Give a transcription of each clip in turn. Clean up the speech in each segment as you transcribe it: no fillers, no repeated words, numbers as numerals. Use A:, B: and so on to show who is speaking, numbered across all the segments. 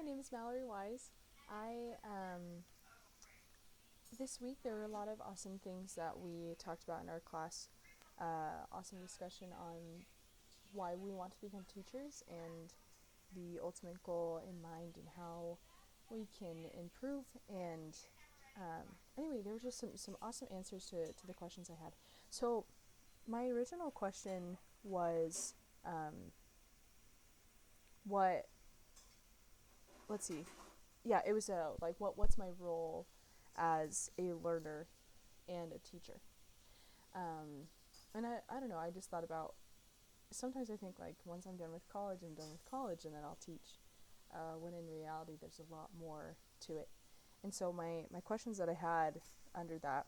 A: name is Mallory Wise. I This week there were a lot of awesome things that we talked about in our class. Awesome discussion on why we want to become teachers and the ultimate goal in mind and how we can improve. And anyway, there were just some awesome answers to the questions I had. So my original question was, what? Let's see. Yeah, it was like what's my role as a learner and a teacher. And I don't know, I just thought about, sometimes I think like once I'm done with college, I'm done with college and then I'll teach, when in reality there's a lot more to it. And so my questions that I had under that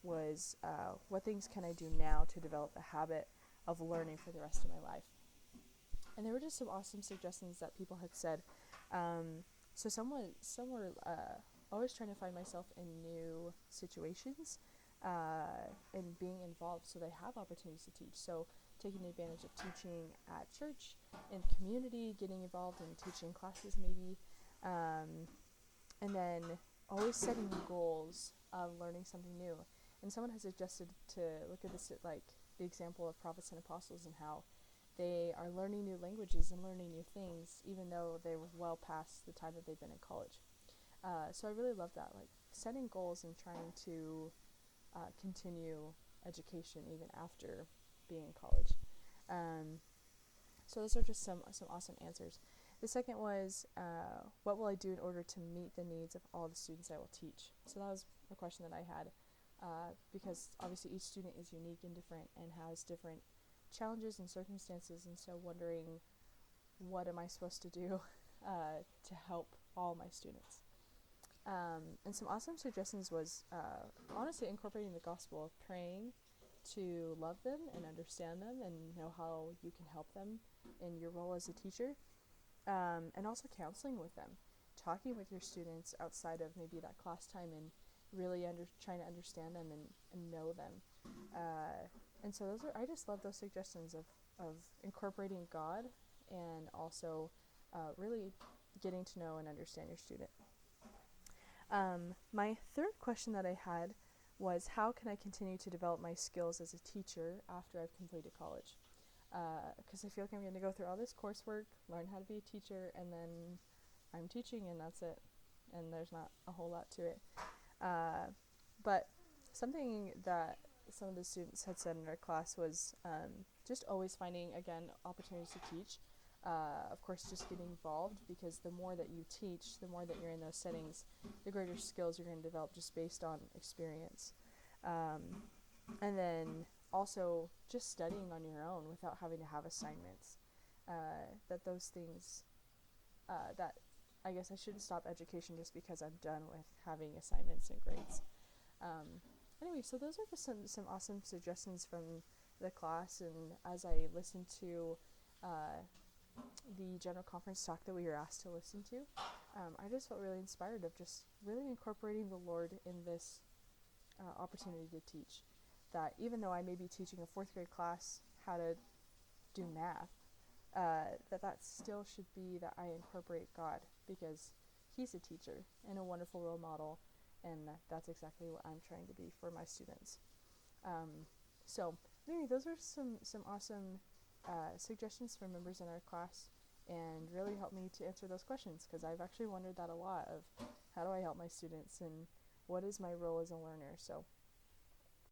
A: was, what things can I do now to develop a habit of learning for the rest of my life? And there were just some awesome suggestions that people had said. So some were always trying to find myself in new situations, and being involved so they have opportunities to teach. So taking advantage of teaching at church, in community, getting involved in teaching classes maybe, and then always setting goals of learning something new. And someone has suggested to look at this at like the example of prophets and apostles and how they are learning new languages and learning new things even though they were well past the time that they've been in college. So I really love that, like setting goals and trying to continue education even after being in college. So those are just some awesome answers. The second was, what will I do in order to meet the needs of all the students I will teach? So that was a question that I had, because obviously each student is unique and different and has different challenges and circumstances, and so wondering what am I supposed to do to help all my students. And some awesome suggestions was, honestly incorporating the gospel of praying to love them and understand them and know how you can help them in your role as a teacher, and also counseling with them, talking with your students outside of maybe that class time and really trying to understand them and know them. And so I just love those suggestions of incorporating God and also really getting to know and understand your student. My third question that I had was, how can I continue to develop my skills as a teacher after I've completed college? Because I feel like I'm going to go through all this coursework, learn how to be a teacher, and then I'm teaching and that's it. And there's not a whole lot to it. But something that some of the students had said in our class was, just always finding, again, opportunities to teach. Of course, just getting involved, because the more that you teach, the more that you're in those settings, the greater skills you're going to develop just based on experience. And then also just studying on your own without having to have assignments. That those things, that I guess I shouldn't stop education just because I'm done with having assignments and grades. Anyway, so those are just some awesome suggestions from the class, and as I listened to the general conference talk that we were asked to listen to, I just felt really inspired of just really incorporating the Lord in this opportunity to teach. That even though I may be teaching a 4th grade class how to do math, that still should be that I incorporate God, because He's a teacher and a wonderful role model, and that's exactly what I'm trying to be for my students. So anyway, those are some awesome suggestions from members in our class, and really helped me to answer those questions, because I've actually wondered that a lot, of how do I help my students and what is my role as a learner. So